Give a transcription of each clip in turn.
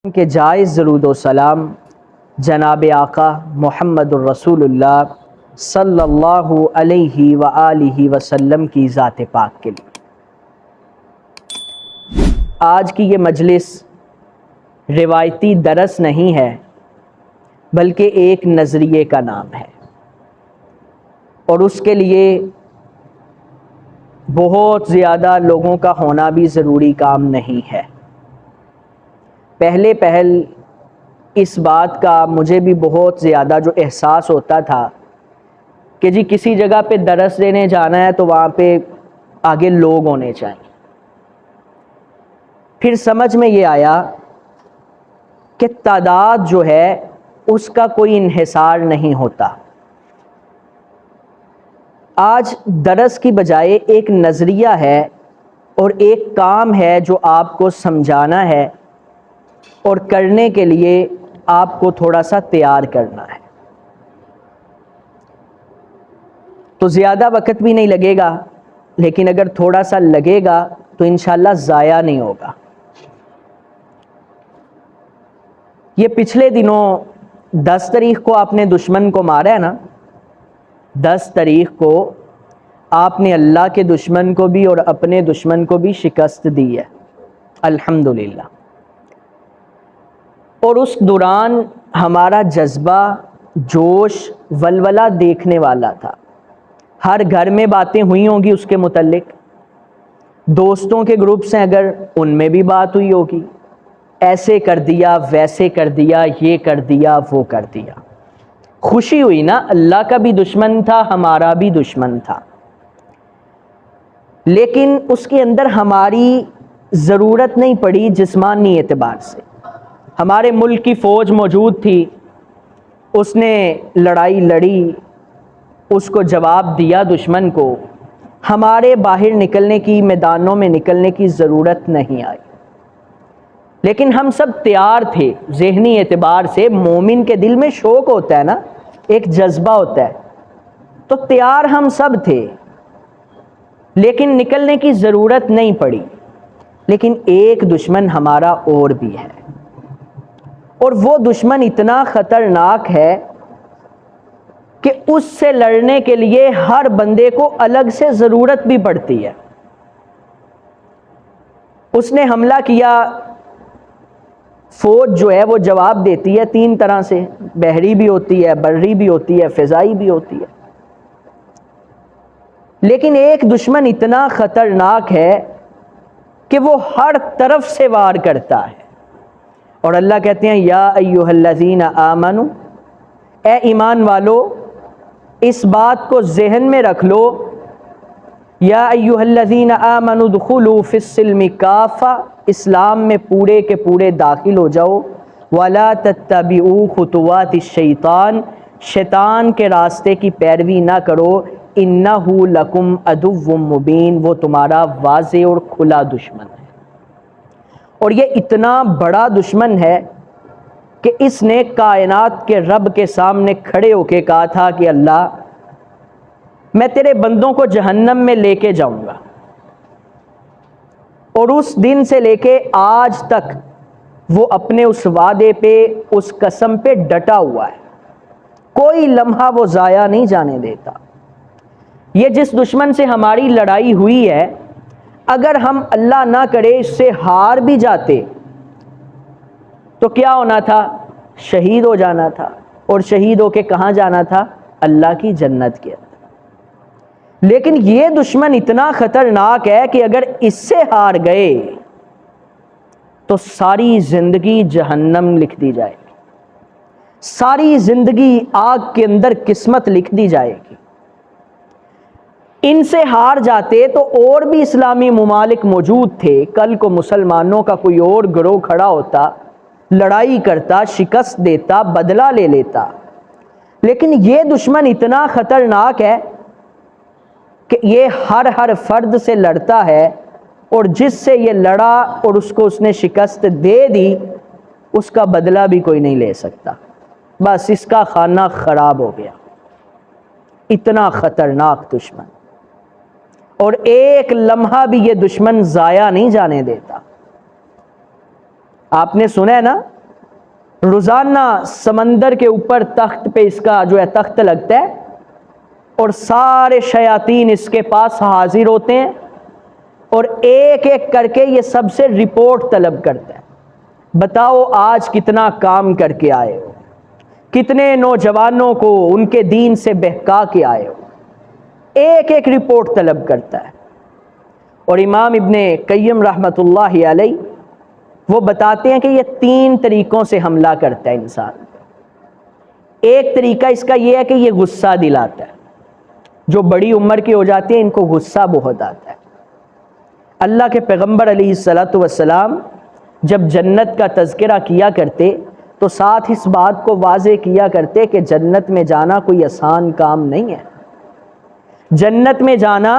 کہ جائز درود و سلام جناب آقا محمد الرسول اللہ صلی اللہ علیہ وآلہ وسلم کی ذات پاک کے لیے۔ آج کی یہ مجلس روایتی درس نہیں ہے بلکہ ایک نظریے کا نام ہے، اور اس کے لیے بہت زیادہ لوگوں کا ہونا بھی ضروری کام نہیں ہے۔ پہل اس بات کا مجھے بھی بہت زیادہ جو احساس ہوتا تھا کہ جی کسی جگہ پہ درس دینے جانا ہے تو وہاں پہ آگے لوگ ہونے چاہیے۔ پھر سمجھ میں یہ آیا کہ تعداد جو ہے اس کا کوئی انحصار نہیں ہوتا۔ آج درس کی بجائے ایک نظریہ ہے اور ایک کام ہے جو آپ کو سمجھانا ہے اور کرنے کے لیے آپ کو تھوڑا سا تیار کرنا ہے۔ تو زیادہ وقت بھی نہیں لگے گا، لیکن اگر تھوڑا سا لگے گا تو انشاءاللہ ضائع نہیں ہوگا۔ یہ پچھلے دنوں 10 تاریخ کو آپ نے دشمن کو مارا ہے نا، 10 تاریخ کو آپ نے اللہ کے دشمن کو بھی اور اپنے دشمن کو بھی شکست دی ہے، الحمدللہ۔ اور اس دوران ہمارا جذبہ، جوش، ولولہ دیکھنے والا تھا۔ ہر گھر میں باتیں ہوئی ہوں گی اس کے متعلق، دوستوں کے گروپس ہیں اگر ان میں بھی بات ہوئی ہوگی، ایسے کر دیا، ویسے کر دیا، یہ کر دیا، وہ کر دیا۔ خوشی ہوئی نا، اللہ کا بھی دشمن تھا، ہمارا بھی دشمن تھا، لیکن اس کے اندر ہماری ضرورت نہیں پڑی جسمانی اعتبار سے۔ ہمارے ملک کی فوج موجود تھی، اس نے لڑائی لڑی، اس کو جواب دیا دشمن کو، ہمارے باہر نکلنے کی، میدانوں میں نکلنے کی ضرورت نہیں آئی، لیکن ہم سب تیار تھے۔ ذہنی اعتبار سے مومن کے دل میں شوق ہوتا ہے نا، ایک جذبہ ہوتا ہے، تو تیار ہم سب تھے، لیکن نکلنے کی ضرورت نہیں پڑی۔ لیکن ایک دشمن ہمارا اور بھی ہے، اور وہ دشمن اتنا خطرناک ہے کہ اس سے لڑنے کے لیے ہر بندے کو الگ سے ضرورت بھی پڑتی ہے۔ اس نے حملہ کیا، فوج جو ہے وہ جواب دیتی ہے 3 طرح سے، بحری بھی ہوتی ہے، بری بھی ہوتی ہے، فضائی بھی ہوتی ہے۔ لیکن ایک دشمن اتنا خطرناک ہے کہ وہ ہر طرف سے وار کرتا ہے، اور اللہ کہتے ہیں یا ایھا الذین آمنوا، اے ایمان والو اس بات کو ذہن میں رکھ لو، یا ایھا الذین آمنوا ادخلوا فی السلم کافہ، اسلام میں پورے کے پورے داخل ہو جاؤ، ولا تتبعوا خطوات الشیطان، شیطان کے راستے کی پیروی نہ کرو، انہ لکم عدو مبین، وہ تمہارا واضح اور کھلا دشمن ہے۔ اور یہ اتنا بڑا دشمن ہے کہ اس نے کائنات کے رب کے سامنے کھڑے ہو کے کہا تھا کہ اللہ میں تیرے بندوں کو جہنم میں لے کے جاؤں گا، اور اس دن سے لے کے آج تک وہ اپنے اس وعدے پہ، اس قسم پہ ڈٹا ہوا ہے، کوئی لمحہ وہ ضائع نہیں جانے دیتا۔ یہ جس دشمن سے ہماری لڑائی ہوئی ہے، اگر ہم اللہ نہ کرے اس سے ہار بھی جاتے تو کیا ہونا تھا؟ شہید ہو جانا تھا، اور شہید ہو کے کہاں جانا تھا؟ اللہ کی جنت کے اندر۔ لیکن یہ دشمن اتنا خطرناک ہے کہ اگر اس سے ہار گئے تو ساری زندگی جہنم لکھ دی جائے گی، ساری زندگی آگ کے اندر قسمت لکھ دی جائے گی۔ ان سے ہار جاتے تو اور بھی اسلامی ممالک موجود تھے، کل کو مسلمانوں کا کوئی اور گروہ کھڑا ہوتا، لڑائی کرتا، شکست دیتا، بدلہ لے لیتا۔ لیکن یہ دشمن اتنا خطرناک ہے کہ یہ ہر فرد سے لڑتا ہے، اور جس سے یہ لڑا اور اس کو اس نے شکست دے دی، اس کا بدلہ بھی کوئی نہیں لے سکتا، بس اس کا کھانا خراب ہو گیا۔ اتنا خطرناک دشمن، اور ایک لمحہ بھی یہ دشمن ضائع نہیں جانے دیتا۔ آپ نے سنا ہے نا، روزانہ سمندر کے اوپر تخت پہ اس کا جو ہے تخت لگتا ہے اور سارے شیاطین اس کے پاس حاضر ہوتے ہیں اور ایک ایک کر کے یہ سب سے رپورٹ طلب کرتا ہے، بتاؤ آج کتنا کام کر کے آئے ہو، کتنے نوجوانوں کو ان کے دین سے بہکا کے آئے ہو، ایک ایک رپورٹ طلب کرتا ہے۔ اور امام ابن قیم رحمۃ اللہ علیہ وہ بتاتے ہیں کہ یہ 3 طریقوں سے حملہ کرتا ہے انسان۔ ایک طریقہ اس کا یہ ہے کہ یہ غصہ دلاتا ہے، جو بڑی عمر کے ہو جاتے ہیں ان کو غصہ بہت آتا ہے۔ اللہ کے پیغمبر علیہ الصلوۃ والسلام جب جنت کا تذکرہ کیا کرتے تو ساتھ اس بات کو واضح کیا کرتے کہ جنت میں جانا کوئی آسان کام نہیں ہے، جنت میں جانا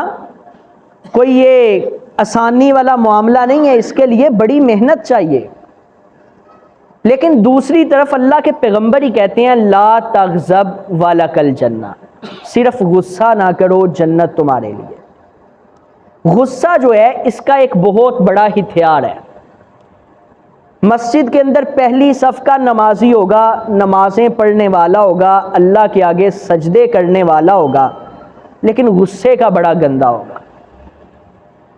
کوئی یہ آسانی والا معاملہ نہیں ہے، اس کے لیے بڑی محنت چاہیے۔ لیکن دوسری طرف اللہ کے پیغمبر ہی کہتے ہیں لا تغضب ولک الجنہ، صرف غصہ نہ کرو، جنت تمہارے لیے۔ غصہ جو ہے اس کا ایک بہت بڑا ہتھیار ہے۔ مسجد کے اندر پہلی صف کا نمازی ہوگا، نمازیں پڑھنے والا ہوگا، اللہ کے آگے سجدے کرنے والا ہوگا، لیکن غصے کا بڑا گندا ہوگا،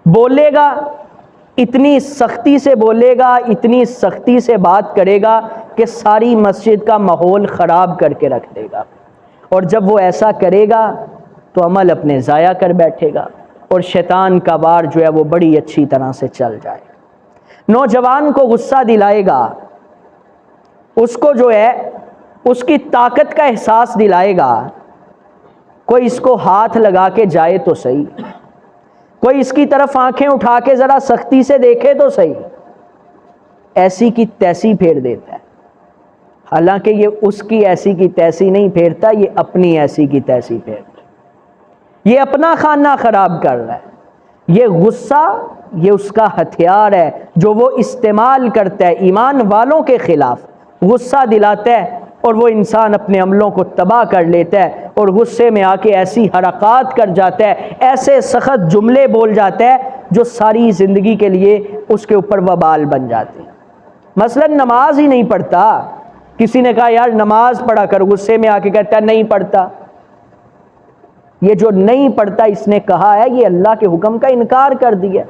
بولے گا اتنی سختی سے بولے گا، اتنی سختی سے بات کرے گا کہ ساری مسجد کا ماحول خراب کر کے رکھ دے گا، اور جب وہ ایسا کرے گا تو عمل اپنے ضائع کر بیٹھے گا اور شیطان کا وار جو ہے وہ بڑی اچھی طرح سے چل جائے گا۔ نوجوان کو غصہ دلائے گا، اس کو جو ہے اس کی طاقت کا احساس دلائے گا، کوئی اس کو ہاتھ لگا کے جائے تو صحیح، کوئی اس کی طرف آنکھیں اٹھا کے ذرا سختی سے دیکھے تو صحیح، ایسی کی تیسی پھیر دیتا ہے۔ حالانکہ یہ اس کی ایسی کی تیسی نہیں پھیرتا، یہ اپنی ایسی کی تیسی پھیرتا ہے، یہ اپنا خانہ خراب کر رہا ہے۔ یہ غصہ یہ اس کا ہتھیار ہے جو وہ استعمال کرتا ہے ایمان والوں کے خلاف، غصہ دلاتا ہے اور وہ انسان اپنے عملوں کو تباہ کر لیتا ہے اور غصے میں آ کے ایسی حرکات کر جاتا ہے، ایسے سخت جملے بول جاتا ہے جو ساری زندگی کے لیے اس کے اوپر وبال بن جاتے ہیں۔ مثلا نماز ہی نہیں پڑھتا، کسی نے کہا یار نماز پڑھا کر، غصے میں آ کے کہتا ہے نہیں پڑھتا۔ یہ جو نہیں پڑھتا اس نے کہا ہے یہ اللہ کے حکم کا انکار کر دیا،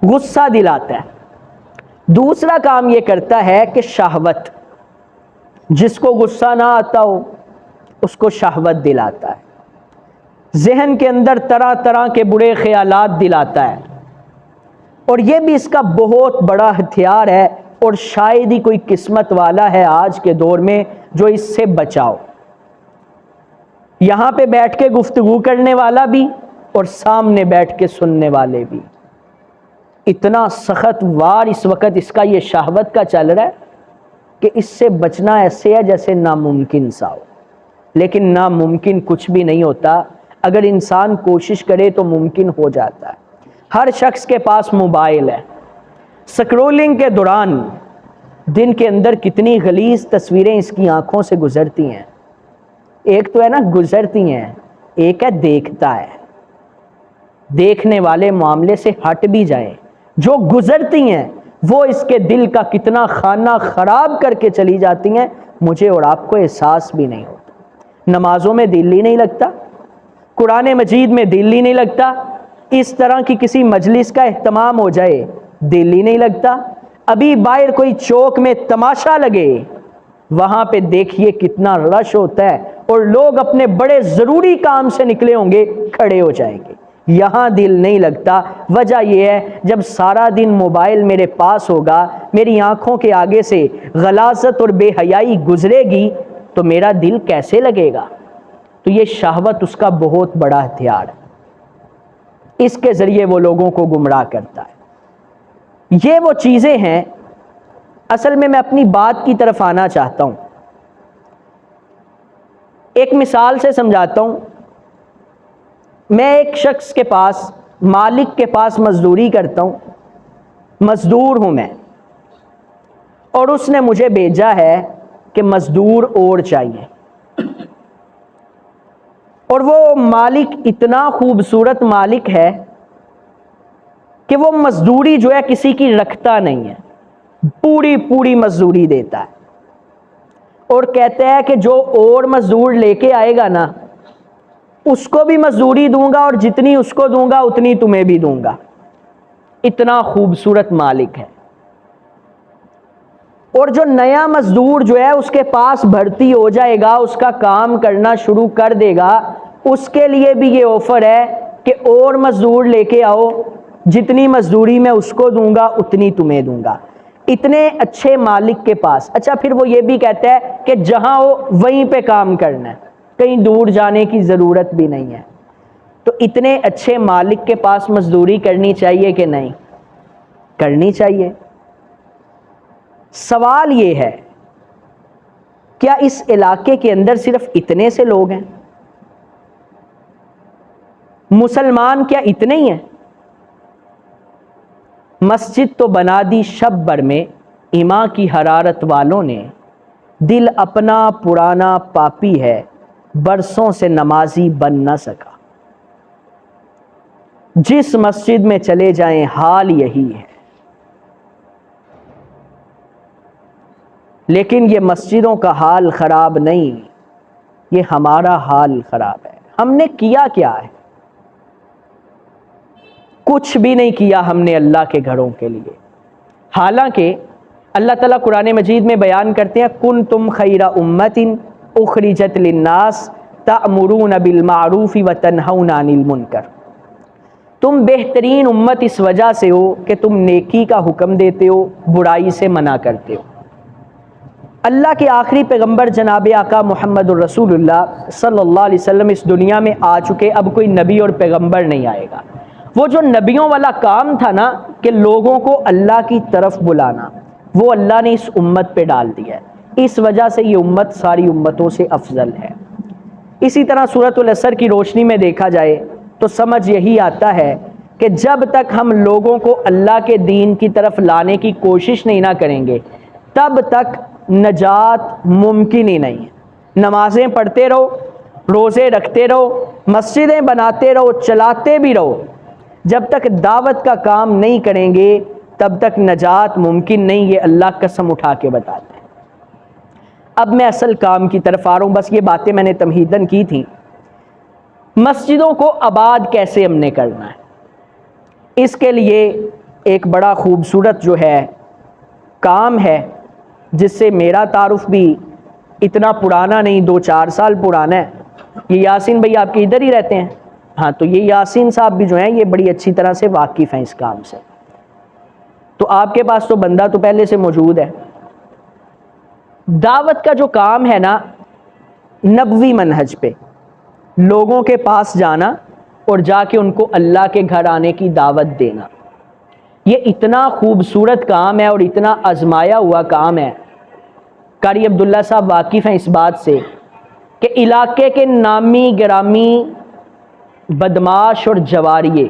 غصہ دلاتا ہے۔ دوسرا کام یہ کرتا ہے کہ شہوت، جس کو غصہ نہ آتا ہو اس کو شہوت دلاتا ہے، ذہن کے اندر طرح طرح کے برے خیالات دلاتا ہے، اور یہ بھی اس کا بہت بڑا ہتھیار ہے، اور شاید ہی کوئی قسمت والا ہے آج کے دور میں جو اس سے بچاؤ۔ یہاں پہ بیٹھ کے گفتگو کرنے والا بھی اور سامنے بیٹھ کے سننے والے بھی، اتنا سخت وار اس وقت اس کا یہ شہوت کا چل رہا ہے کہ اس سے بچنا ایسے ہے جیسے ناممکن سا ہو۔ لیکن ناممکن کچھ بھی نہیں ہوتا، اگر انسان کوشش کرے تو ممکن ہو جاتا ہے۔ ہر شخص کے پاس موبائل ہے، سکرولنگ کے دوران دن کے اندر کتنی غلیظ تصویریں اس کی آنکھوں سے گزرتی ہیں۔ ایک تو ہے نا گزرتی ہیں، ایک ہے دیکھتا ہے، دیکھنے والے معاملے سے ہٹ بھی جائیں، جو گزرتی ہیں وہ اس کے دل کا کتنا خانہ خراب کر کے چلی جاتی ہیں، مجھے اور آپ کو احساس بھی نہیں ہوتا۔ نمازوں میں دل ہی نہیں لگتا، قرآن مجید میں دل ہی نہیں لگتا، اس طرح کی کسی مجلس کا اہتمام ہو جائے دل ہی نہیں لگتا، ابھی باہر کوئی چوک میں تماشا لگے وہاں پہ دیکھیے کتنا رش ہوتا ہے اور لوگ اپنے بڑے ضروری کام سے نکلے ہوں گے کھڑے ہو جائیں گے، یہاں دل نہیں لگتا۔ وجہ یہ ہے جب سارا دن موبائل میرے پاس ہوگا، میری آنکھوں کے آگے سے غلاظت اور بے حیائی گزرے گی تو میرا دل کیسے لگے گا؟ تو یہ شہوت اس کا بہت بڑا ہتھیار ہے، اس کے ذریعے وہ لوگوں کو گمراہ کرتا ہے۔ یہ وہ چیزیں ہیں، اصل میں اپنی بات کی طرف آنا چاہتا ہوں، ایک مثال سے سمجھاتا ہوں۔ میں ایک شخص کے پاس، مالک کے پاس مزدوری کرتا ہوں، مزدور ہوں میں، اور اس نے مجھے بھیجا ہے کہ مزدور اور چاہیے، اور وہ مالک اتنا خوبصورت مالک ہے کہ وہ مزدوری جو ہے کسی کی رکھتا نہیں ہے، پوری پوری مزدوری دیتا ہے اور کہتا ہے کہ جو اور مزدور لے کے آئے گا نا اس کو بھی مزدوری دوں گا اور جتنی اس کو دوں گا اتنی تمہیں بھی دوں گا. اتنا خوبصورت مالک ہے. اور جو نیا مزدور جو ہے اس کے پاس بھرتی ہو جائے گا, اس کا کام کرنا شروع کر دے گا, اس کے لیے بھی یہ آفر ہے کہ اور مزدور لے کے آؤ, جتنی مزدوری میں اس کو دوں گا اتنی تمہیں دوں گا. اتنے اچھے مالک کے پاس. اچھا پھر وہ یہ بھی کہتا ہے کہ جہاں ہو وہیں پہ کام کرنا ہے, کہیں دور جانے کی ضرورت بھی نہیں ہے. تو اتنے اچھے مالک کے پاس مزدوری کرنی چاہیے کہ نہیں؟ کرنی چاہیے. سوال یہ ہے کیا اس علاقے کے اندر صرف اتنے سے لوگ ہیں؟ مسلمان کیا اتنے ہی ہیں؟ مسجد تو بنا دی شب بھر میں ایمان کی حرارت والوں نے, دل اپنا پرانا پاپی ہے برسوں سے نمازی بن نہ سکا. جس مسجد میں چلے جائیں حال یہی ہے. لیکن یہ مسجدوں کا حال خراب نہیں, یہ ہمارا حال خراب ہے. ہم نے کیا کیا ہے؟ کچھ بھی نہیں کیا ہم نے اللہ کے گھروں کے لیے. حالانکہ اللہ تعالیٰ قرآن مجید میں بیان کرتے ہیں کنتم خیر امۃ اخرجت للناس تأمرون بالمعروف وتنہون عن المنکر. تم بہترین امت اس وجہ سے ہو کہ تم نیکی کا حکم دیتے ہو, برائی سے منع کرتے ہو. اللہ کے آخری پیغمبر جناب آقا محمد الرسول اللہ صلی اللہ علیہ وسلم اس دنیا میں آ چکے, اب کوئی نبی اور پیغمبر نہیں آئے گا. وہ جو نبیوں والا کام تھا نا کہ لوگوں کو اللہ کی طرف بلانا, وہ اللہ نے اس امت پہ ڈال دیا ہے. اس وجہ سے یہ امت ساری امتوں سے افضل ہے. اسی طرح سورۃ العصر کی روشنی میں دیکھا جائے تو سمجھ یہی آتا ہے کہ جب تک ہم لوگوں کو اللہ کے دین کی طرف لانے کی کوشش نہیں نہ کریں گے تب تک نجات ممکن ہی نہیں ہے. نمازیں پڑھتے رہو, روزے رکھتے رہو, مسجدیں بناتے رہو, چلاتے بھی رہو, جب تک دعوت کا کام نہیں کریں گے تب تک نجات ممکن نہیں. یہ اللہ قسم اٹھا کے بتاتے ہیں. اب میں اصل کام کی طرف آ رہا ہوں. بس یہ باتیں میں نے تمہیداً کی تھیں. مسجدوں کو آباد کیسے ہم نے کرنا ہے, اس کے لیے ایک بڑا خوبصورت جو ہے کام ہے جس سے میرا تعارف بھی اتنا پرانا نہیں, 2-4 سال پرانا ہے. یہ یاسین بھائی آپ کے ادھر ہی رہتے ہیں؟ ہاں, تو یہ یاسین صاحب بھی جو ہیں یہ بڑی اچھی طرح سے واقف ہیں اس کام سے. تو آپ کے پاس تو بندہ تو پہلے سے موجود ہے. دعوت کا جو کام ہے نا نبوی منہج پہ لوگوں کے پاس جانا اور جا کے ان کو اللہ کے گھر آنے کی دعوت دینا, یہ اتنا خوبصورت کام ہے اور اتنا آزمایا ہوا کام ہے. قاری عبداللہ صاحب واقف ہیں اس بات سے کہ علاقے کے نامی گرامی بدماش اور جواریے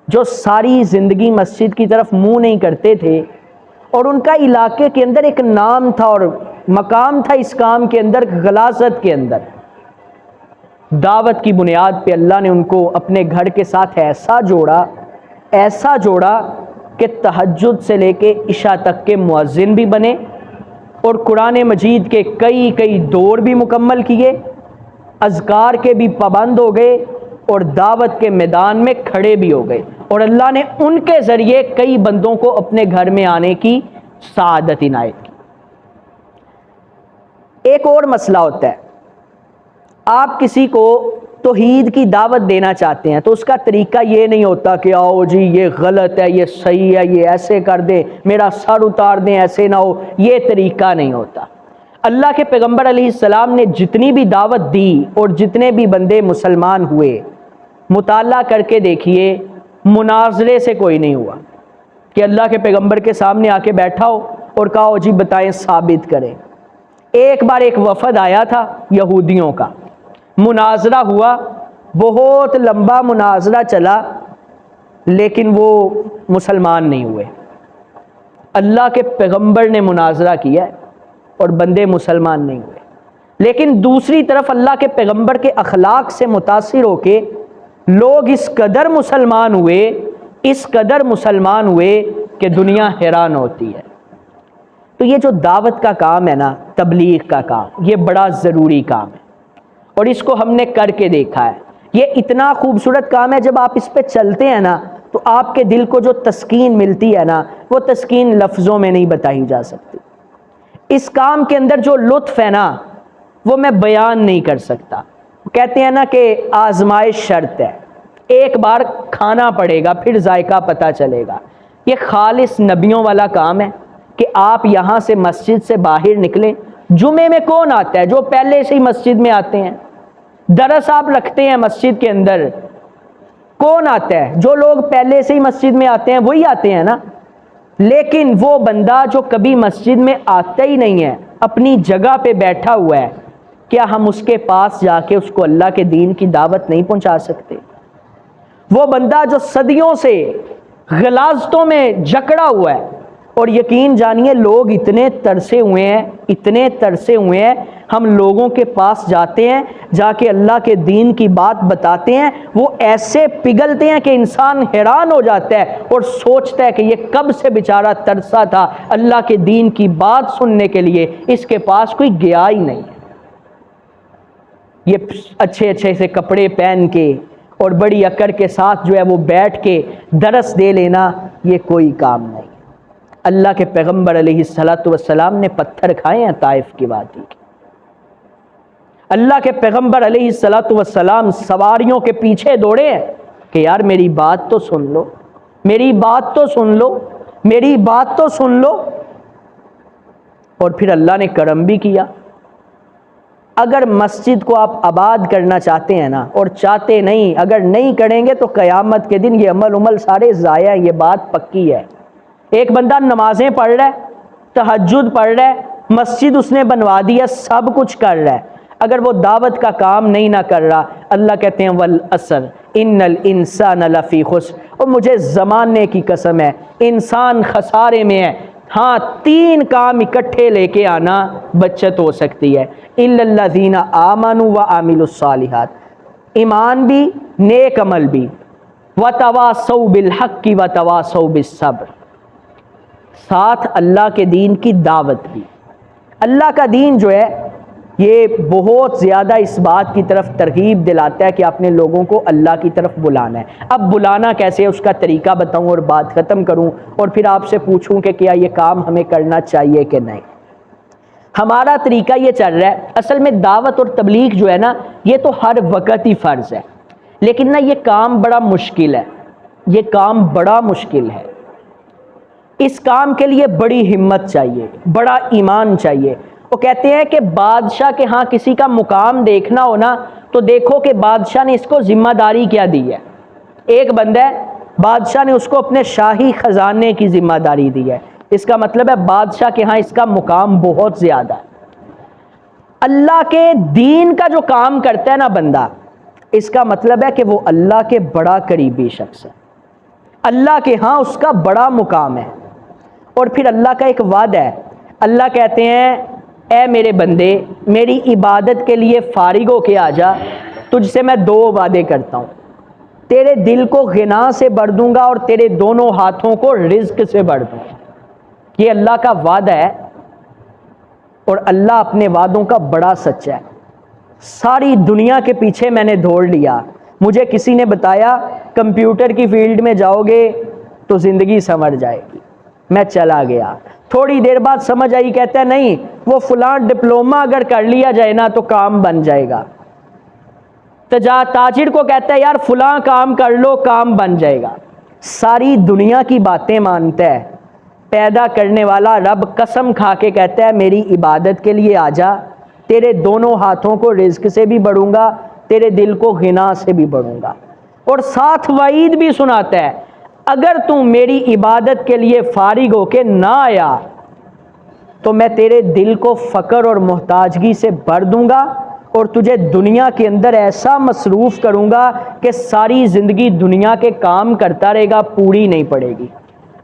جو ساری زندگی مسجد کی طرف منہ نہیں کرتے تھے, اور ان کا علاقے کے اندر ایک نام تھا اور مقام تھا اس کام کے اندر, غلاظت کے اندر, دعوت کی بنیاد پہ اللہ نے ان کو اپنے گھر کے ساتھ ایسا جوڑا کہ تہجد سے لے کے عشاء تک کے مؤذن بھی بنے اور قرآن مجید کے کئی دور بھی مکمل کیے, اذکار کے بھی پابند ہو گئے اور دعوت کے میدان میں کھڑے بھی ہو گئے, اور اللہ نے ان کے ذریعے کئی بندوں کو اپنے گھر میں آنے کی سعادت عنایت کی. ایک اور مسئلہ ہوتا ہے, آپ کسی کو توحید کی دعوت دینا چاہتے ہیں تو اس کا طریقہ یہ نہیں ہوتا کہ آؤ جی یہ غلط ہے, یہ صحیح ہے, یہ ایسے کر دیں, میرا سر اتار دیں, ایسے نہ ہو. یہ طریقہ نہیں ہوتا. اللہ کے پیغمبر علیہ السلام نے جتنی بھی دعوت دی اور جتنے بھی بندے مسلمان ہوئے, مطالعہ کر کے دیکھیے مناظرے سے کوئی نہیں ہوا کہ اللہ کے پیغمبر کے سامنے آ کے بیٹھا ہو اور کہا ہو جی بتائیں, ثابت کریں. ایک بار ایک وفد آیا تھا یہودیوں کا, مناظرہ ہوا, بہت لمبا مناظرہ چلا, لیکن وہ مسلمان نہیں ہوئے. اللہ کے پیغمبر نے مناظرہ کیا اور بندے مسلمان نہیں ہوئے. لیکن دوسری طرف اللہ کے پیغمبر کے اخلاق سے متاثر ہو کے لوگ اس قدر مسلمان ہوئے کہ دنیا حیران ہوتی ہے. تو یہ جو دعوت کا کام ہے نا، تبلیغ کا کام، یہ بڑا ضروری کام ہے، اور اس کو ہم نے کر کے دیکھا ہے۔ یہ اتنا خوبصورت کام ہے، جب آپ اس پہ چلتے ہیں نا تو آپ کے دل کو جو تسکین ملتی ہے نا، وہ تسکین لفظوں میں نہیں بتائی جا سکتی۔ اس کام کے اندر جو لطف ہے نا، وہ میں بیان نہیں کر سکتا۔ کہتے ہیں نا کہ آزمائش شرط ہے، ایک بار کھانا پڑے گا پھر ذائقہ پتہ چلے گا۔ یہ خالص نبیوں والا کام ہے کہ آپ یہاں سے مسجد سے باہر نکلیں۔ جمعے میں کون آتا ہے؟ جو پہلے سے ہی مسجد میں آتے ہیں۔ درس آپ رکھتے ہیں مسجد کے اندر، کون آتا ہے؟ جو لوگ پہلے سے ہی مسجد میں آتے ہیں وہی آتے ہیں نا۔ لیکن وہ بندہ جو کبھی مسجد میں آتا ہی نہیں ہے، اپنی جگہ پہ بیٹھا ہوا ہے، کیا ہم اس کے پاس جا کے اس کو اللہ کے دین کی دعوت نہیں پہنچا سکتے؟ وہ بندہ جو صدیوں سے غلاظتوں میں جکڑا ہوا ہے، اور یقین جانیے لوگ اتنے ترسے ہوئے ہیں، ہم لوگوں کے پاس جاتے ہیں، جا کے اللہ کے دین کی بات بتاتے ہیں، وہ ایسے پگھلتے ہیں کہ انسان حیران ہو جاتا ہے اور سوچتا ہے کہ یہ کب سے بیچارہ ترسا تھا اللہ کے دین کی بات سننے کے لیے، اس کے پاس کوئی گیا ہی نہیں ہے۔ یہ اچھے سے کپڑے پہن کے اور بڑی اکڑ کے ساتھ جو ہے وہ بیٹھ کے درس دے لینا، یہ کوئی کام نہیں۔ اللہ کے پیغمبر علیہ السلام نے پتھر کھائے ہیں طائف کی وادی کے۔ اللہ کے پیغمبر علیہ السلام سواریوں کے پیچھے دوڑے ہیں کہ یار میری بات تو سن لو، میری بات تو سن لو، میری بات تو سن لو، اور پھر اللہ نے کرم بھی کیا۔ اگر مسجد کو آپ آباد کرنا چاہتے ہیں نا، اور چاہتے نہیں، اگر نہیں کریں گے تو قیامت کے دن یہ عمل سارے ضائع ہیں، یہ بات پکی ہے۔ ایک بندہ نمازیں پڑھ رہا ہے، تہجد پڑھ رہا ہے، مسجد اس نے بنوا دی ہے، سب کچھ کر رہا ہے، اگر وہ دعوت کا کام نہیں نہ کر رہا، اللہ کہتے ہیں والعصر ان الانسان لفی خسر، اور مجھے زمانے کی قسم ہے انسان خسارے میں ہے۔ ہاں، 3 کام اکٹھے لے کے آنا بچت ہو سکتی ہے، الا الذین آمنوا وعملوا الصالحات، ایمان بھی نیک عمل بھی، وتواصوا بالحق وتواصوا بالصبر، ساتھ اللہ کے دین کی دعوت بھی۔ اللہ کا دین جو ہے یہ بہت زیادہ اس بات کی طرف ترغیب دلاتا ہے کہ اپنے لوگوں کو اللہ کی طرف بلانا ہے۔ اب بلانا کیسے، اس کا طریقہ بتاؤں اور بات ختم کروں، اور پھر آپ سے پوچھوں کہ کیا یہ کام ہمیں کرنا چاہیے کہ نہیں۔ ہمارا طریقہ یہ چل رہا ہے، اصل میں دعوت اور تبلیغ جو ہے نا، یہ تو ہر وقت ہی فرض ہے، لیکن نا یہ کام بڑا مشکل ہے، یہ کام بڑا مشکل ہے۔ اس کام کے لیے بڑی ہمت چاہیے، بڑا ایمان چاہیے۔ وہ کہتے ہیں کہ بادشاہ کے ہاں کسی کا مقام دیکھنا ہو نا، تو دیکھو کہ بادشاہ نے اس کو ذمہ داری کیا دی ہے۔ ایک بندہ ہے، بادشاہ نے اس کو اپنے شاہی خزانے کی ذمہ داری دی ہے، اس کا مطلب ہے بادشاہ کے ہاں اس کا مقام بہت زیادہ ہے۔ اللہ کے دین کا جو کام کرتا ہے نا بندہ، اس کا مطلب ہے کہ وہ اللہ کے بڑا قریبی شخص ہے، اللہ کے ہاں اس کا بڑا مقام ہے۔ اور پھر اللہ کا ایک وعدہ ہے، اللہ کہتے ہیں اے میرے بندے میری عبادت کے لیے فارغ ہو کے آ جا، تجھ سے میں 2 وعدے کرتا ہوں، تیرے دل کو غنا سے بھر دوں گا اور تیرے دونوں ہاتھوں کو رزق سے بھر دوں گا۔ یہ اللہ کا وعدہ ہے، اور اللہ اپنے وعدوں کا بڑا سچا ہے۔ ساری دنیا کے پیچھے میں نے دوڑ لیا، مجھے کسی نے بتایا کمپیوٹر کی فیلڈ میں جاؤ گے تو زندگی سنور جائے گی، میں چلا گیا، تھوڑی دیر بعد سمجھ آئی، کہتا ہے نہیں وہ فلاں ڈپلومہ اگر کر لیا جائے نا تو کام بن جائے گا۔ تاجر کو کہتا ہے یار فلاں کام کر لو کام بن جائے گا۔ ساری دنیا کی باتیں مانتا ہے، پیدا کرنے والا رب قسم کھا کے کہتا ہے میری عبادت کے لیے آ جا، تیرے دونوں ہاتھوں کو رزق سے بھی بڑھوں گا، تیرے دل کو غنا سے بھی بڑھوں گا، اور ساتھ وعید بھی سناتا ہے اگر تم میری عبادت کے لیے فارغ ہو کے نہ آیا تو میں تیرے دل کو فقر اور محتاجگی سے بھر دوں گا، اور تجھے دنیا کے اندر ایسا مصروف کروں گا کہ ساری زندگی دنیا کے کام کرتا رہے گا، پوری نہیں پڑے گی۔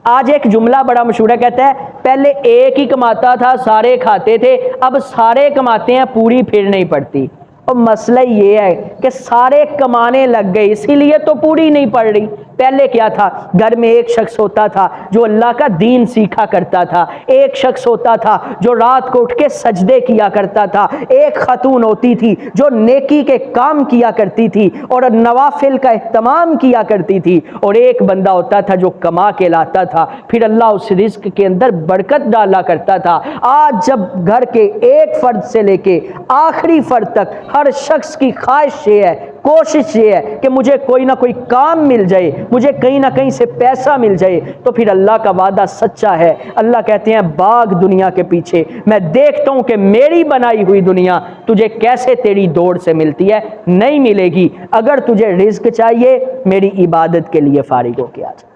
آج ایک جملہ بڑا مشہور ہے، کہتا ہے پہلے ایک ہی کماتا تھا سارے کھاتے تھے، اب سارے کماتے ہیں پوری پھر نہیں پڑتی۔ تو مسئلہ یہ ہے کہ سارے کمانے لگ گئے، اسی لیے تو پوری نہیں پڑ رہی۔ پہلے کیا تھا، گھر میں ایک شخص ہوتا تھا جو اللہ کا دین سیکھا کرتا تھا، ایک شخص ہوتا تھا جو رات کو اٹھ کے سجدے کیا کرتا تھا، ایک خاتون ہوتی تھی جو نیکی کے کام کیا کرتی تھی اور نوافل کا اہتمام کیا کرتی تھی، اور ایک بندہ ہوتا تھا جو کما کے لاتا تھا، پھر اللہ اس رزق کے اندر برکت ڈالا کرتا تھا۔ آج جب گھر کے ایک فرد سے لے کے آخری فرد تک ہر شخص کی خواہش یہ ہے، کوشش یہ ہے کہ مجھے کوئی نہ کوئی کام مل جائے، مجھے کہیں نہ کہیں سے پیسہ مل جائے، تو پھر اللہ کا وعدہ سچا ہے۔ اللہ کہتے ہیں بھاگ دنیا کے پیچھے، میں دیکھتا ہوں کہ میری بنائی ہوئی دنیا تجھے کیسے تیری دوڑ سے ملتی ہے، نہیں ملے گی۔ اگر تجھے رزق چاہیے میری عبادت کے لیے فارغ ہو کے آ جا۔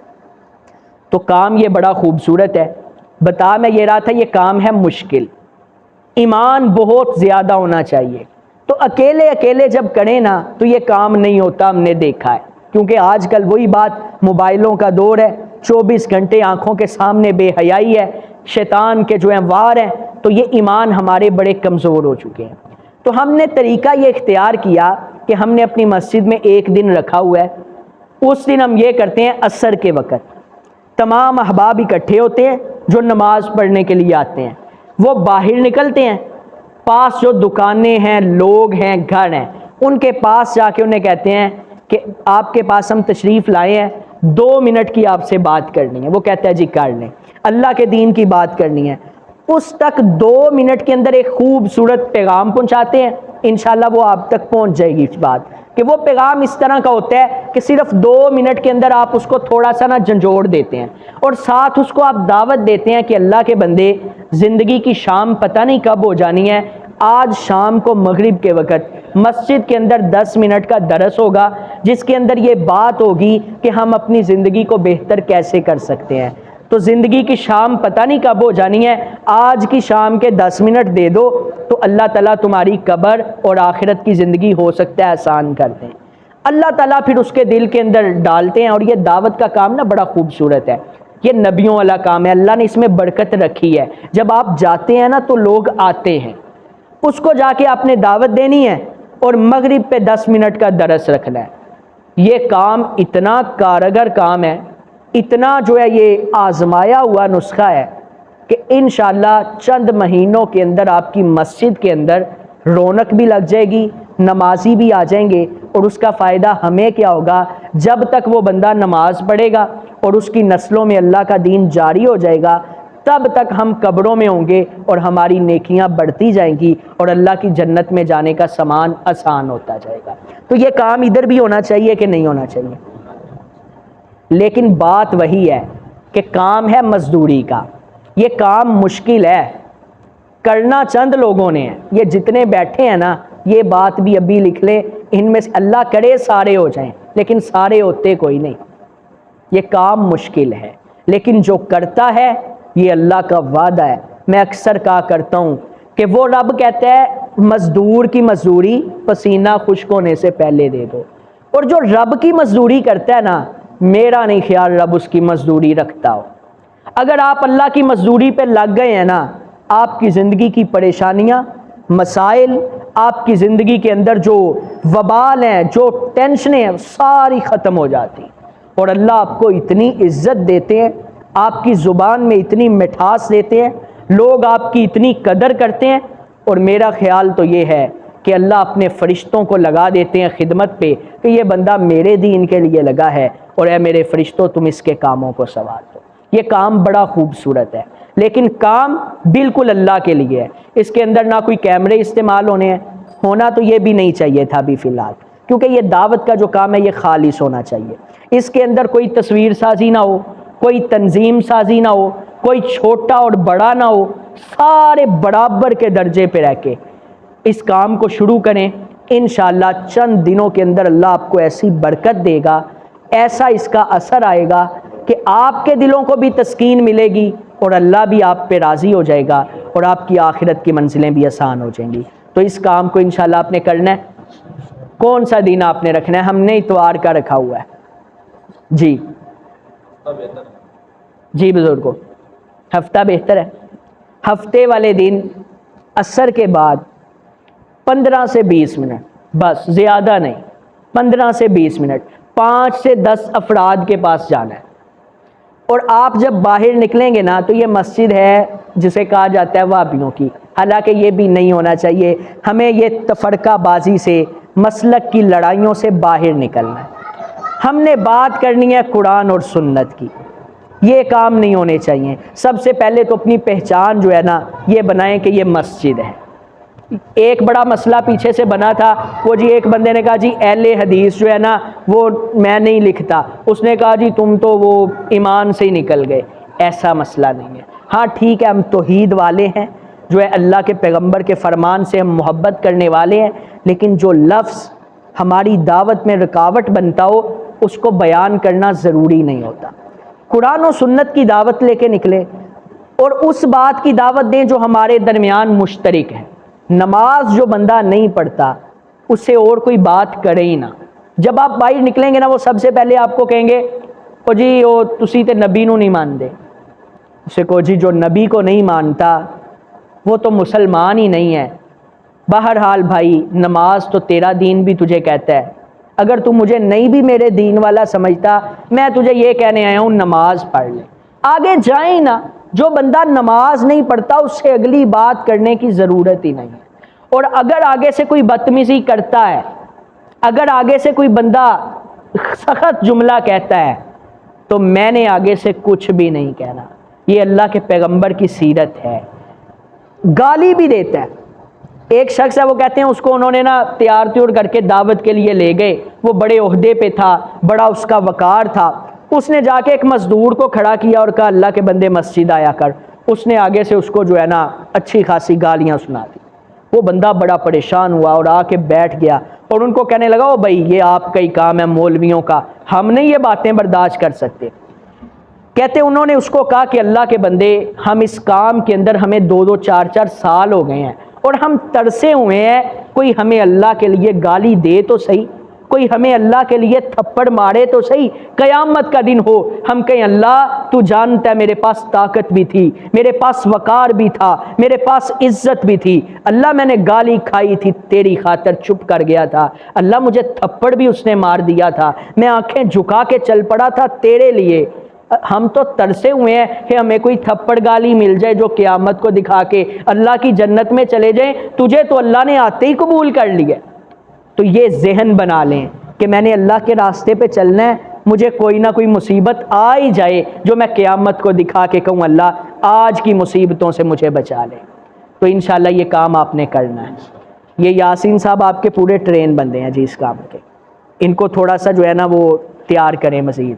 تو کام یہ بڑا خوبصورت ہے، بتا میں یہ رہا تھا یہ کام ہے مشکل، ایمان بہت زیادہ ہونا چاہیے۔ تو اکیلے اکیلے جب کریں نا تو یہ کام نہیں ہوتا، ہم نے دیکھا ہے، کیونکہ آج کل وہی بات، موبائلوں کا دور ہے، 24 گھنٹے آنکھوں کے سامنے بے حیائی ہے، شیطان کے جو ہیں وار ہیں، تو یہ ایمان ہمارے بڑے کمزور ہو چکے ہیں۔ تو ہم نے طریقہ یہ اختیار کیا کہ ہم نے اپنی مسجد میں ایک دن رکھا ہوا ہے، اس دن ہم یہ کرتے ہیں عصر کے وقت تمام احباب اکٹھے ہوتے ہیں جو نماز پڑھنے کے لیے آتے ہیں، وہ باہر نکلتے ہیں، پاس جو دکانیں ہیں، لوگ ہیں، گھر ہیں، ان کے پاس جا کے انہیں کہتے ہیں کہ آپ کے پاس ہم تشریف لائے ہیں، 2 منٹ کی آپ سے بات کرنی ہے۔ وہ کہتا ہے جی کر لیں، اللہ کے دین کی بات کرنی ہے۔ اس تک 2 منٹ کے اندر ایک خوبصورت پیغام پہنچاتے ہیں، انشاءاللہ وہ آپ تک پہنچ جائے گی بات، کہ وہ پیغام اس طرح کا ہوتا ہے کہ صرف 2 منٹ کے اندر آپ اس کو تھوڑا سا نا جھنجھوڑ دیتے ہیں، اور ساتھ اس کو آپ دعوت دیتے ہیں کہ اللہ کے بندے، زندگی کی شام پتہ نہیں کب ہو جانی ہے، آج شام کو مغرب کے وقت مسجد کے اندر 10 منٹ کا درس ہوگا، جس کے اندر یہ بات ہوگی کہ ہم اپنی زندگی کو بہتر کیسے کر سکتے ہیں۔ تو زندگی کی شام پتہ نہیں کب ہو جانی ہے، آج کی شام کے 10 منٹ دے دو تو اللہ تعالیٰ تمہاری قبر اور آخرت کی زندگی ہو سکتا ہے آسان کر دیں۔ اللہ تعالیٰ پھر اس کے دل کے اندر ڈالتے ہیں، اور یہ دعوت کا کام نا بڑا خوبصورت ہے، یہ نبیوں والا کام ہے، اللہ نے اس میں برکت رکھی ہے۔ جب آپ جاتے ہیں نا تو لوگ آتے ہیں، اس کو جا کے آپ نے دعوت دینی ہے اور مغرب پہ 10 منٹ کا درس رکھنا ہے۔ یہ کام اتنا کارگر کام ہے، اتنا جو ہے یہ آزمایا ہوا نسخہ ہے کہ انشاءاللہ چند مہینوں کے اندر آپ کی مسجد کے اندر رونق بھی لگ جائے گی، نمازی بھی آ جائیں گے، اور اس کا فائدہ ہمیں کیا ہوگا، جب تک وہ بندہ نماز پڑھے گا اور اس کی نسلوں میں اللہ کا دین جاری ہو جائے گا، تب تک ہم قبروں میں ہوں گے اور ہماری نیکیاں بڑھتی جائیں گی اور اللہ کی جنت میں جانے کا سامان آسان ہوتا جائے گا۔ تو یہ کام ادھر بھی ہونا چاہیے کہ نہیں ہونا چاہیے؟ لیکن بات وہی ہے کہ کام ہے مزدوری کا، یہ کام مشکل ہے، کرنا چند لوگوں نے ہے، یہ جتنے بیٹھے ہیں نا یہ بات بھی ابھی لکھ لیں، ان میں سے اللہ کرے سارے ہو جائیں، لیکن سارے ہوتے کوئی نہیں۔ یہ کام مشکل ہے، لیکن جو کرتا ہے یہ اللہ کا وعدہ ہے۔ میں اکثر کہا کرتا ہوں کہ وہ رب کہتا ہے مزدور کی مزدوری پسینہ خشک ہونے سے پہلے دے دو، اور جو رب کی مزدوری کرتا ہے نا، میرا نہیں خیال رب اس کی مزدوری رکھتا ہو۔ اگر آپ اللہ کی مزدوری پہ لگ گئے ہیں نا، آپ کی زندگی کی پریشانیاں، مسائل، آپ کی زندگی کے اندر جو وبال ہیں، جو ٹینشنیں ہیں، ساری ختم ہو جاتی، اور اللہ آپ کو اتنی عزت دیتے ہیں، آپ کی زبان میں اتنی مٹھاس دیتے ہیں، لوگ آپ کی اتنی قدر کرتے ہیں، اور میرا خیال تو یہ ہے کہ اللہ اپنے فرشتوں کو لگا دیتے ہیں خدمت پہ کہ یہ بندہ میرے دین کے لیے لگا ہے، اور اے میرے فرشتوں تم اس کے کاموں کو سنوار دو۔ یہ کام بڑا خوبصورت ہے، لیکن کام بالکل اللہ کے لیے ہے، اس کے اندر نہ کوئی کیمرے استعمال ہونے ہیں، ہونا تو یہ بھی نہیں چاہیے تھا ابھی فی الحال، کیونکہ یہ دعوت کا جو کام ہے یہ خالص ہونا چاہیے۔ اس کے اندر کوئی تصویر سازی نہ ہو، کوئی تنظیم سازی نہ ہو، کوئی چھوٹا اور بڑا نہ ہو، سارے برابر کے درجے پہ رہ کے اس کام کو شروع کریں۔ انشاءاللہ چند دنوں کے اندر اللہ آپ کو ایسی برکت دے گا، ایسا اس کا اثر آئے گا کہ آپ کے دلوں کو بھی تسکین ملے گی، اور اللہ بھی آپ پہ راضی ہو جائے گا، اور آپ کی آخرت کی منزلیں بھی آسان ہو جائیں گی۔ تو اس کام کو انشاءاللہ آپ نے کرنا ہے۔ کون سا دن آپ نے رکھنا ہے؟ ہم نے اتوار کا رکھا ہوا ہے جی جی بزرگوں، ہفتہ بہتر ہے۔ ہفتے والے دن عصر کے بعد 15 سے 20 منٹ بس، زیادہ نہیں، 15 سے 20 منٹ 5 سے 10 افراد کے پاس جانا ہے۔ اور آپ جب باہر نکلیں گے نا تو یہ مسجد ہے جسے کہا جاتا ہے وہابیوں کی، حالانکہ یہ بھی نہیں ہونا چاہیے۔ ہمیں یہ تفرقہ بازی سے، مسلک کی لڑائیوں سے باہر نکلنا ہے۔ ہم نے بات کرنی ہے قرآن اور سنت کی، یہ کام نہیں ہونے چاہیے۔ سب سے پہلے تو اپنی پہچان جو ہے نا یہ بنائیں کہ یہ مسجد ہے۔ ایک بڑا مسئلہ پیچھے سے بنا تھا، وہ جی ایک بندے نے کہا جی اہل حدیث جو ہے نا وہ میں نہیں لکھتا، اس نے کہا جی تم تو وہ ایمان سے ہی نکل گئے۔ ایسا مسئلہ نہیں ہے۔ ہاں ٹھیک ہے، ہم توحید والے ہیں، جو ہے اللہ کے پیغمبر کے فرمان سے ہم محبت کرنے والے ہیں، لیکن جو لفظ ہماری دعوت میں رکاوٹ بنتا ہو اس کو بیان کرنا ضروری نہیں ہوتا۔ قرآن و سنت کی دعوت لے کے نکلے اور اس بات کی دعوت دیں جو ہمارے درمیان مشترک ہے۔ نماز جو بندہ نہیں پڑھتا اس سے اور کوئی بات کرے ہی نہ۔ جب آپ باہر نکلیں گے نا وہ سب سے پہلے آپ کو کہیں گے او جی او تسی تے نبی نو نہیں مانتے، اسے کہو جی جو نبی کو نہیں مانتا وہ تو مسلمان ہی نہیں ہے۔ بہرحال بھائی نماز تو تیرا دین بھی تجھے کہتا ہے، اگر تو مجھے نہیں بھی میرے دین والا سمجھتا میں تجھے یہ کہنے آیا ہوں نماز پڑھ لے۔ آگے جائیں نا، جو بندہ نماز نہیں پڑھتا اس سے اگلی بات کرنے کی ضرورت ہی نہیں ہے۔ اور اگر آگے سے کوئی بدتمیزی کرتا ہے، اگر آگے سے کوئی بندہ سخت جملہ کہتا ہے تو میں نے آگے سے کچھ بھی نہیں کہنا۔ یہ اللہ کے پیغمبر کی سیرت ہے۔ گالی بھی دیتا ہے، ایک شخص ہے وہ کہتے ہیں اس کو انہوں نے نا تیار کر کے دعوت کے لیے لے گئے، وہ بڑے عہدے پہ تھا، بڑا اس کا وقار تھا، اس نے جا کے ایک مزدور کو کھڑا کیا اور کہا اللہ کے بندے مسجد آیا کر۔ اس نے آگے سے اس کو جو ہے نا اچھی خاصی گالیاں سنا دی۔ وہ بندہ بڑا پریشان ہوا اور آ کے بیٹھ گیا اور ان کو کہنے لگا او بھائی یہ آپ کا ہی کام ہے مولویوں کا، ہم نہیں یہ باتیں برداشت کر سکتے۔ کہتے انہوں نے اس کو کہا کہ اللہ کے بندے ہم اس کام کے اندر ہمیں 2-2 4-4 سال ہو گئے ہیں اور ہم ترسے ہوئے ہیں، کوئی ہمیں اللہ کے لیے گالی دے تو صحیح، کوئی ہمیں اللہ کے لیے تھپڑ مارے تو صحیح، قیامت کا دن ہو ہم کہیں اللہ تو جانتا ہے میرے پاس طاقت بھی تھی، میرے پاس وقار بھی تھا، میرے پاس عزت بھی تھی، اللہ میں نے گالی کھائی تھی تیری خاطر چپ کر گیا تھا، اللہ مجھے تھپڑ بھی اس نے مار دیا تھا، میں آنکھیں جھکا کے چل پڑا تھا تیرے لیے۔ ہم تو ترسے ہوئے ہیں کہ ہمیں کوئی تھپڑ گالی مل جائے جو قیامت کو دکھا کے اللہ کی جنت میں چلے جائیں، تجھے تو اللہ نے آتے ہی قبول کر لیا۔ تو یہ ذہن بنا لیں کہ میں نے اللہ کے راستے پہ چلنا ہے، مجھے کوئی نہ کوئی مصیبت آ ہی جائے جو میں قیامت کو دکھا کے کہوں اللہ آج کی مصیبتوں سے مجھے بچا لے۔ تو انشاءاللہ یہ کام آپ نے کرنا ہے۔ یہ یاسین صاحب آپ کے پورے ٹرین بندے ہیں جی اس کام کے، ان کو تھوڑا سا جو ہے نا وہ تیار کریں مزید،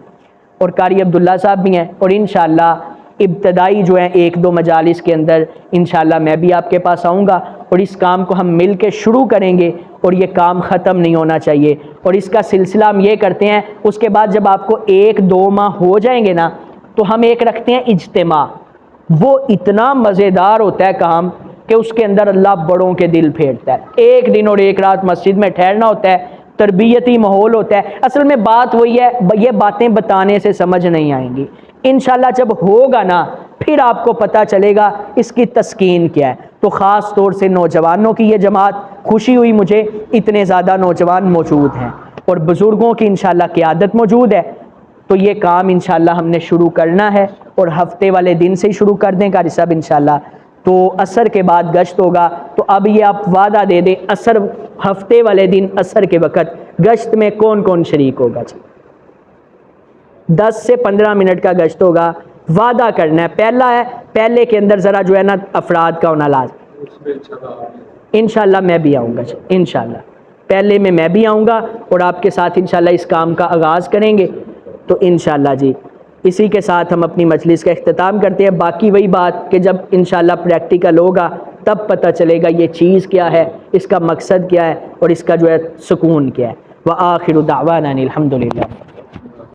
اور قاری عبداللہ صاحب بھی ہیں، اور انشاءاللہ ابتدائی جو ہیں 1-2 مجالس کے اندر انشاءاللہ میں بھی آپ کے پاس آؤں گا اور اس کام کو ہم مل کے شروع کریں گے، اور یہ کام ختم نہیں ہونا چاہیے۔ اور اس کا سلسلہ ہم یہ کرتے ہیں، اس کے بعد جب آپ کو 1-2 ماہ ہو جائیں گے نا تو ہم ایک رکھتے ہیں اجتماع، وہ اتنا مزیدار ہوتا ہے کام کہ اس کے اندر اللہ بڑوں کے دل پھیرتا ہے۔ 1 دن اور 1 رات مسجد میں ٹھہرنا ہوتا ہے، تربیتی ماحول ہوتا ہے۔ اصل میں بات وہی ہے، یہ باتیں بتانے سے سمجھ نہیں آئیں گی، انشاءاللہ جب ہوگا نا پھر آپ کو پتہ چلے گا اس کی تسکین کیا ہے۔ تو خاص طور سے نوجوانوں کی یہ جماعت، خوشی ہوئی مجھے اتنے زیادہ نوجوان موجود ہیں اور بزرگوں کی انشاءاللہ قیادت موجود ہے۔ تو یہ کام انشاءاللہ ہم نے شروع کرنا ہے اور ہفتے والے دن سے ہی شروع کر دیں قاری صاحب انشاءاللہ۔ تو عصر کے بعد گشت ہوگا، تو اب یہ آپ وعدہ دے دیں عصر ہفتے والے دن عصر کے وقت گشت میں کون کون شریک ہوگا جی؟ 10 سے 15 منٹ کا گشت ہوگا، وعدہ کرنا ہے۔ پہلا ہے پہلے کے اندر ذرا جو ہے نا افراد کا ہونا لازم، انشاءاللہ میں بھی آؤں گا جی، انشاءاللہ پہلے میں بھی آؤں گا اور آپ کے ساتھ انشاءاللہ اس کام کا آغاز کریں گے۔ تو انشاءاللہ جی اسی کے ساتھ ہم اپنی مجلس کا اختتام کرتے ہیں۔ باقی وہی بات کہ جب انشاءاللہ پریکٹیکل ہوگا تب پتہ چلے گا یہ چیز کیا ہے، اس کا مقصد کیا ہے اور اس کا جو ہے سکون کیا ہے۔ وآخر دعوانا الحمدللہ۔